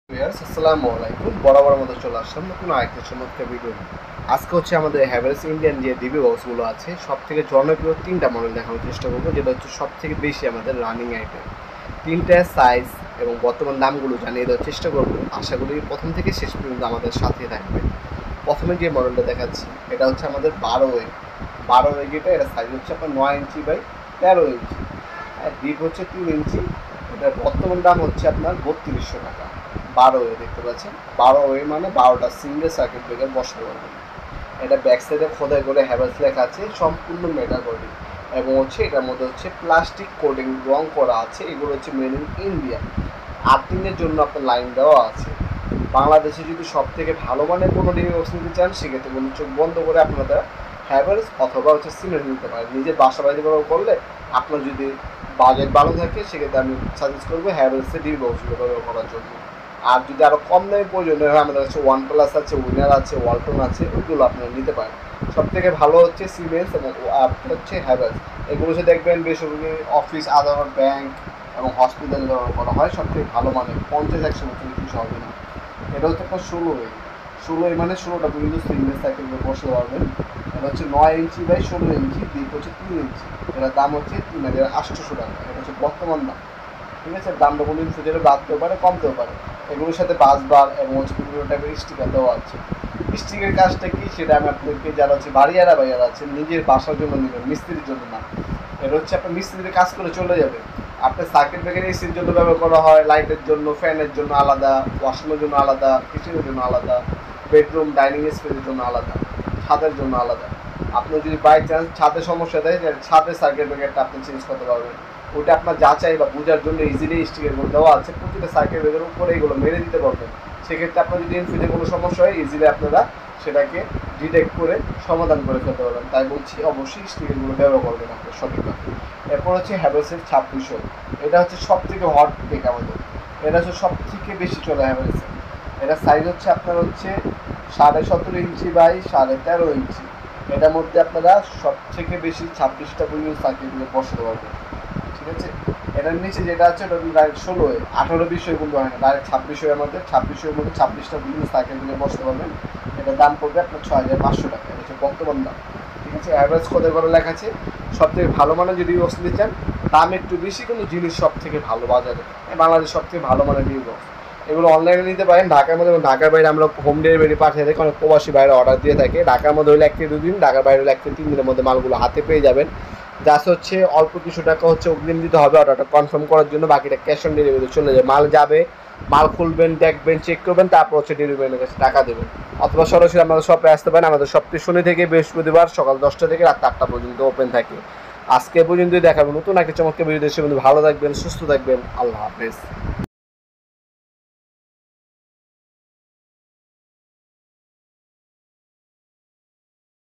আসসালামু আলাইকুম। বরাবর মতো চলে আসলাম নতুন আরেকটা চমৎকার ভিডিও। আজকে হচ্ছে আমাদের হ্যাভেলস ইন্ডিয়ান যে ডিবি বক্সগুলো আছে সব থেকে জনপ্রিয় তিনটা মডেল দেখানোর চেষ্টা করবো, যেটা হচ্ছে সব থেকে বেশি আমাদের রানিং আইটেম। তিনটা সাইজ এবং বর্তমান দামগুলো জানিয়ে দেওয়ার চেষ্টা করবো। আশা করি প্রথম থেকে শেষ পর্যন্ত আমাদের সাথে থাকবে। প্রথমে যে মডেলটা দেখাচ্ছি এটা হচ্ছে আমাদের 12 যেটা, এটা সাইজ হচ্ছে আপনার 9 inch by 13 inch, R deep হচ্ছে 3 ইঞ্চি। এটার বর্তমান দাম হচ্ছে আপনার 3200 টাকা। 12 দেখতে পাচ্ছেন, 12 মানে 12টা সিঙ্গেল সার্কিট ব্রেকার বসাতে পারবেন। এটা ব্যাক সাইডে খোদাই করে হ্যাভেলস লেখা আছে, সম্পূর্ণ মেটাল বডি এবং হচ্ছে এটার মধ্যে হচ্ছে প্লাস্টিক কোটিং রং করা আছে। এগুলো হচ্ছে মেড ইন ইন্ডিয়া। আর্থিংয়ের জন্য আপনার লাইন দেওয়া আছে। বাংলাদেশে যদি সব থেকে ভালো মানের কোনো ডিবি বক্স নিতে চান সেক্ষেত্রে কোনো চোখ বন্ধ করে আপনারা হ্যাভেলস অথবা হচ্ছে সিমেন্ট নিতে পারেন। নিজের বাসা বাড়িতে ব্যবহার করলে আপনার যদি বাজেট ভালো থাকে সেক্ষেত্রে আমি সাজেস্ট করবো হ্যাভেলসের ডিবি বক্সগুলো ব্যবহার করার জন্য। আর যদি আরও কম দামে প্রয়োজন হয় আমাদের কাছে ওয়ান প্লাস আছে, উইনার আছে, ওয়ালটন আছে, ওইগুলো আপনারা নিতে পারেন। সব থেকে ভালো হচ্ছে সিমেন্স এবং হচ্ছে হ্যাভেলস। এগুলো হচ্ছে দেখবেন বেসরকারি অফিস, আদালত, ব্যাংক এবং হসপিটালে ব্যবহার করা হয়। সব থেকে ভালো মানে 50-100 বছর কিছু হবে না। এটা হচ্ছে আপনার 16 মানে 16টা পর্যন্ত সিঙ্গেল সাইকেল বসতে পারবেন। এটা হচ্ছে 9 ইঞ্চি বাই 16 ইঞ্চি, ডিপ হচ্ছে 3 ইঞ্চি। এটার দাম হচ্ছে 3800 টাকা। এটা হচ্ছে বর্তমান দাম। ঠিক আছে, দামটা কোনো দিন ফিউচারে বাড়তেও পারে, কমতেও পারে। এগুলোর সাথে বাসবার এবং হচ্ছে বিভিন্ন টাইপের স্টিকার দেওয়া আছে। স্টিকের কাজটা কি সেটা আমি আপনাদেরকে, যারা হচ্ছে বাড়িয়ারা বাইয়ারা আছেন নিজের বাসার জন্য নেবেন, মিস্ত্রির জন্য না। এটা হচ্ছে আপনার মিস্ত্রিতে কাজ করে চলে যাবে। আপনার সার্কিট ব্রেকার এসির জন্য ব্যবহার করা হয়, লাইটের জন্য, ফ্যানের জন্য আলাদা, ওয়াশরুমের জন্য আলাদা, কিচেনের জন্য আলাদা, বেডরুম ডাইনিং স্পেসের জন্য আলাদা, ছাদের জন্য আলাদা। আপনার যদি বাই চান্স ছাদের সমস্যা দেয়, ছাদের সার্কিট ব্রেকারটা আপনি চেঞ্জ করতে পারবেন। ওইটা আপনার যাচাই বা বোঝার জন্য ইজিলি স্টিকারগুলো দেওয়া আছে। প্রতিটা সার্কিট ব্রেকারের উপরে এগুলো মেরে দিতে পারবেন। সেক্ষেত্রে আপনার যদি ইনফিউজে কোনো সমস্যা হয় ইজিলি আপনারা সেটাকে ডিটেক্ট করে সমাধান করে ফেলতে পারবেন। তাই বলছি অবশ্যই স্টিকারগুলো ব্যবহার করবেন আপনার সঠিকভাবে। এরপর হচ্ছে হ্যাভেলসের 2600। এটা হচ্ছে সব থেকে হট কেক আমাদের। এটা হচ্ছে সব থেকে বেশি চলে হ্যাভেলসের। এটা সাইজ হচ্ছে আপনার হচ্ছে 17.5 ইঞ্চি বাই 13.5 ইঞ্চি। এটার মধ্যে আপনারা সব থেকে বেশি 26টা পর্যন্ত সার্কিটগুলো বসাতে পারবেন। ঠিক আছে, এটার নিচে যেটা আছে ওটা ডাইরেক্ট 16 18-20 কিন্তু হয় না, ডাইরেক্ট 26 আমাদের 26 মধ্যে 26টা পর্যন্ত সাইকেলগুলো বসতে পারবেন। এটার দাম পড়বে আপনার 6500 টাকা। এটা হচ্ছে বর্তমান দাম। ঠিক আছে, অ্যাভারেজ কোথায় করে লেখা আছে। সব থেকে ভালো মানের যদি বক্স নিতে চান, দাম একটু বেশি কিন্তু জিনিস সব থেকে ভালো বাজারে। বাংলাদেশ সব থেকে ভালো মানের ডিবি বক্স। এগুলো অনলাইনে নিতে পারেন ঢাকার মধ্যে এবং ঢাকার বাইরে আমরা হোম ডেলিভারি পাঠিয়ে থাকি। অনেক প্রবাসী বাইরে অর্ডার দিয়ে থাকে। ঢাকার মধ্যে হলে 1-2 দিন, ঢাকার বাইরে হলে 1-3 দিনের মধ্যে মালগুলো হাতে পেয়ে যাবেন। জাস্ট হচ্ছে অল্প কিছু টাকা হচ্ছে অগ্রিম দিতে হবে অর্ডারটা কনফার্ম করার জন্য, বাকিটা ক্যাশ অন ডেলিভারি চলে যায়। মাল যাবে, মাল খুলবেন, দেখবেন, চেক করবেন, তারপর হচ্ছে ডেলিভারির কাছে টাকা দেবেন। অথবা সরাসরি আমাদের শপে আসতে পারেন। আমাদের সপ্তাহে শনি থেকে বৃহস্পতিবার সকাল 10টা থেকে রাত 8টা পর্যন্ত ওপেন থাকে। আজকে পর্যন্তই দেখাবো নতুন একটা চমৎকার ভিডিও। দেশের মধ্যে ভালো থাকবেন, সুস্থ থাকবেন। আল্লাহ হাফেজ।